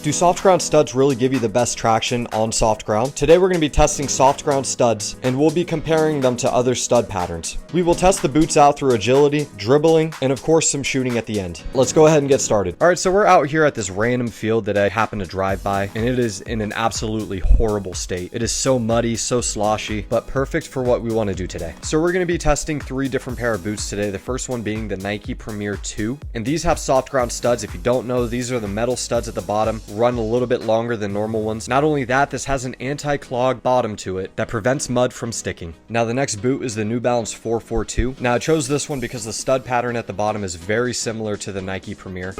Do soft ground studs really give you the best traction on soft ground? Today we're going to be testing soft ground studs, and we'll be comparing them to other stud patterns. We will test the boots out through agility, dribbling, and of course some shooting at the end. Let's go ahead and get started. All right, so we're out here at this random field that I happen to drive by, and it is in an absolutely horrible state. It is so muddy, so sloshy, but perfect for what we want to do today. So we're going to be testing 3 different pair of boots today. The first one being the Nike Premier 2, and these have soft ground studs. If you don't know, these are the metal studs at the bottom, run a little bit longer than normal ones. Not only that, this has an anti-clog bottom to it that prevents mud from sticking. Now the next boot is the New Balance 442. Now I chose this one because the stud pattern at the bottom is very similar to the Nike Premier.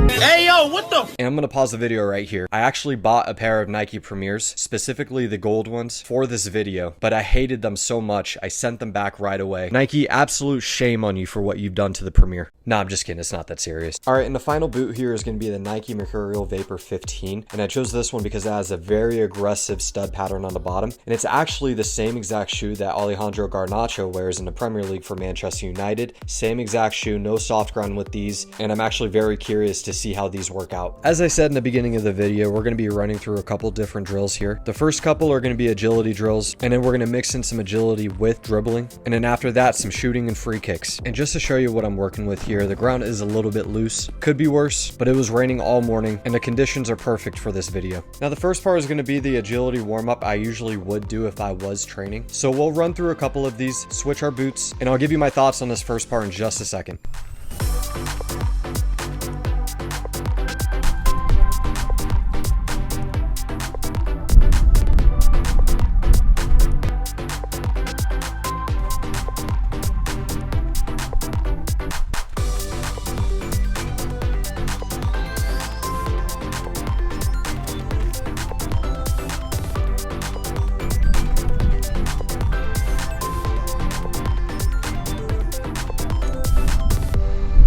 Hey yo, what the And I'm gonna pause the video right here. I actually bought a pair of Nike Premiers, specifically the gold ones, for this video, but I hated them so much I sent them back right away. Nike, absolute shame on you for what you've done to the Premier. Nah, I'm just kidding, it's not that serious. Alright, and the final boot here is gonna be the Nike Mercurial Vapor 15, and I chose this one because it has a very aggressive stud pattern on the bottom, and it's actually the same exact shoe that Alejandro Garnacho wears in the Premier League for Manchester United. Same exact shoe, no soft ground with these, and I'm actually very curious to see how these work out. As I said in the beginning of the video, we're going to be running through a couple different drills here. The first couple are going to be agility drills, and then we're going to mix in some agility with dribbling, and then after that some shooting and free kicks. And just to show you what I'm working with here, the ground is a little bit loose, could be worse, but it was raining all morning and the conditions are perfect for this video. Now the first part is going to be the agility warm-up I usually would do if I was training. So we'll run through a couple of these, switch our boots, and I'll give you my thoughts on this first part in just a second.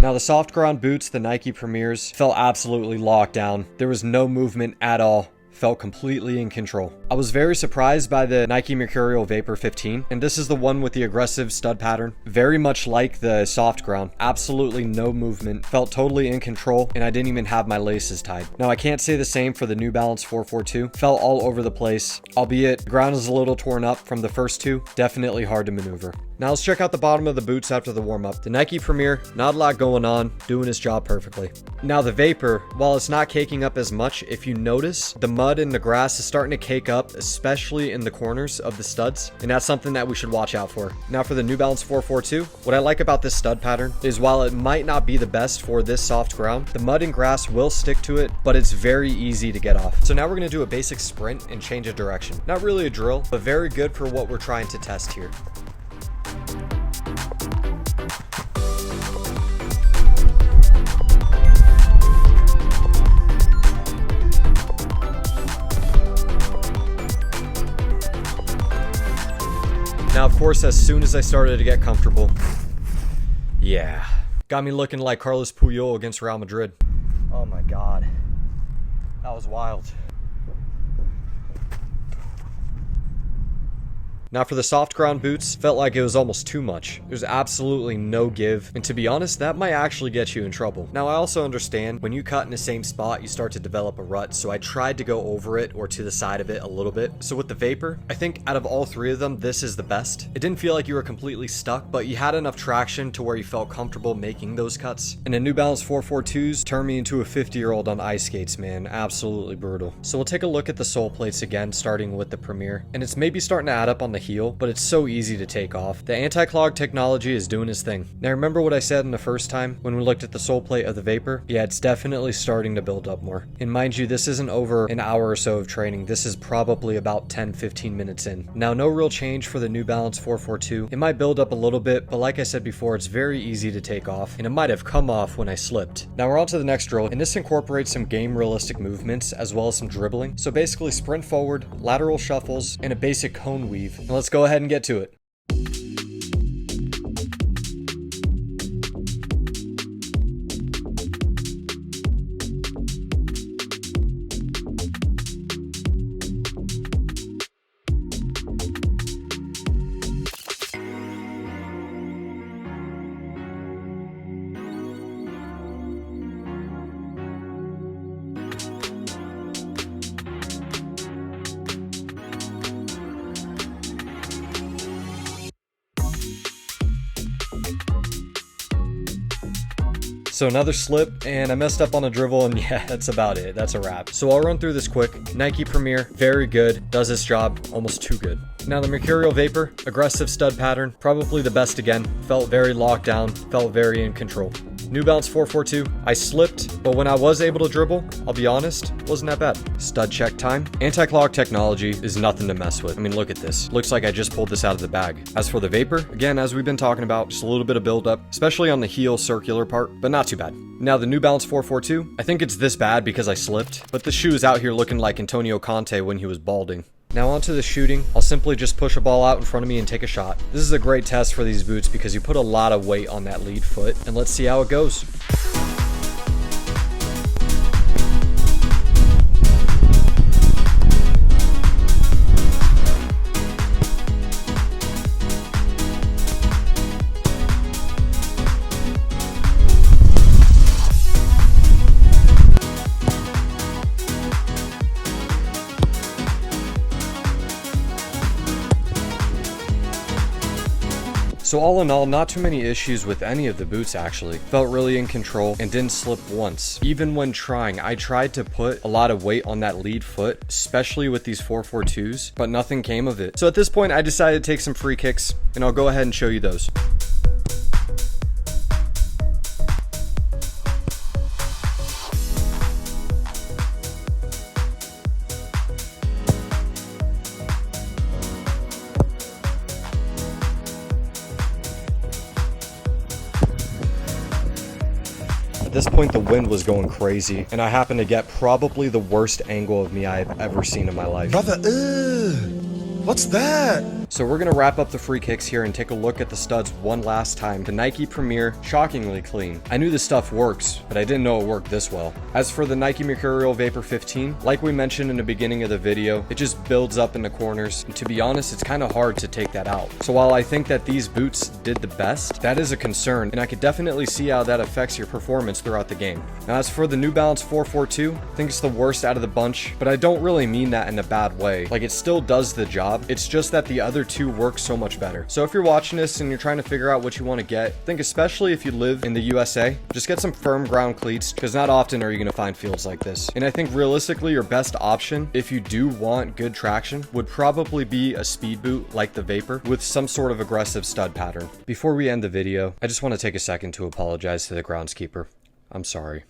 Now the soft ground boots, the Nike Premiers, felt absolutely locked down. There was no movement at all. Felt completely in control. I was very surprised by the Nike Mercurial Vapor 15, and this is the one with the aggressive stud pattern. Very much like the soft ground. Absolutely no movement. Felt totally in control, and I didn't even have my laces tied. Now I can't say the same for the New Balance 442. Felt all over the place, albeit the ground is a little torn up from the first two. Definitely hard to maneuver. Now let's check out the bottom of the boots after the warm-up. The Nike Premier, not a lot going on, doing its job perfectly. Now the Vapor, while it's not caking up as much, if you notice, the mud and the grass is starting to cake up, especially in the corners of the studs, and that's something that we should watch out for. Now for the New Balance 442, what I like about this stud pattern is while it might not be the best for this soft ground, the mud and grass will stick to it, but it's very easy to get off. So now we're gonna do a basic sprint and change of direction. Not really a drill, but very good for what we're trying to test here. Now, of course, as soon as I started to get comfortable, yeah, got me looking like Carlos Puyol against Real Madrid. Oh my God, that was wild. Now for the soft ground boots, felt like it was almost too much. There's absolutely no give, and to be honest, that might actually get you in trouble. Now I also understand when you cut in the same spot, you start to develop a rut, so I tried to go over it or to the side of it a little bit. So with the Vapor, I think out of all 3 of them, this is the best. It didn't feel like you were completely stuck, but you had enough traction to where you felt comfortable making those cuts. And the New Balance 442s turned me into a 50-year-old on ice skates, man. Absolutely brutal. So we'll take a look at the sole plates again, starting with the Premier, and it's maybe starting to add up on the heel, but it's so easy to take off. The anti-clog technology is doing its thing. Now remember what I said in the first time when we looked at the sole plate of the Vapor? Yeah, it's definitely starting to build up more. And mind you, this isn't over an hour or so of training. This is probably about 10-15 minutes in. Now no real change for the New Balance 442. It might build up a little bit, but like I said before, it's very easy to take off, and it might have come off when I slipped. Now we're on to the next drill, and this incorporates some game realistic movements as well as some dribbling. So basically sprint forward, lateral shuffles, and a basic cone weave. And let's go ahead and get to it. So another slip, and I messed up on a dribble, and yeah, that's about it. That's a wrap. So I'll run through this quick. Nike Premier, very good. Does its job, almost too good. Now the Mercurial Vapor, aggressive stud pattern, probably the best again. Felt very locked down, felt very in control. New Balance 442, I slipped, but when I was able to dribble, I'll be honest, wasn't that bad. Stud check time. Anti-Clog technology is nothing to mess with. I mean, look at this. Looks like I just pulled this out of the bag. As for the Vapor, again, as we've been talking about, just a little bit of buildup, especially on the heel circular part, but not too bad. Now the New Balance 442, I think it's this bad because I slipped, but the shoe is out here looking like Antonio Conte when he was balding. Now onto the shooting, I'll simply just push a ball out in front of me and take a shot. This is a great test for these boots because you put a lot of weight on that lead foot, and let's see how it goes. So all in all, not too many issues with any of the boots actually. Felt really in control and didn't slip once. Even when trying, I tried to put a lot of weight on that lead foot, especially with these 442s, but nothing came of it. So at this point, I decided to take some free kicks, and I'll go ahead and show you those. At this point, the wind was going crazy, and I happened to get probably the worst angle of me I've ever seen in my life. Brother, what's that? So we're gonna wrap up the free kicks here and take a look at the studs one last time. The Nike Premier, shockingly clean. I knew this stuff works, but I didn't know it worked this well. As for the Nike Mercurial Vapor 15, like we mentioned in the beginning of the video, it just builds up in the corners, and to be honest, it's kind of hard to take that out. So while I think that these boots did the best, that is a concern, and I could definitely see how that affects your performance throughout the game. Now as for the New Balance 442, I think it's the worst out of the bunch, but I don't really mean that in a bad way. Like, it still does the job, it's just that the other two work so much better. So if you're watching this and you're trying to figure out what you want to get, I think especially if you live in the USA, just get some firm ground cleats, because not often are you going to find fields like this. And I think realistically your best option, if you do want good traction, would probably be a speed boot like the Vapor with some sort of aggressive stud pattern. Before we end the video, I just want to take a second to apologize to the groundskeeper. I'm sorry.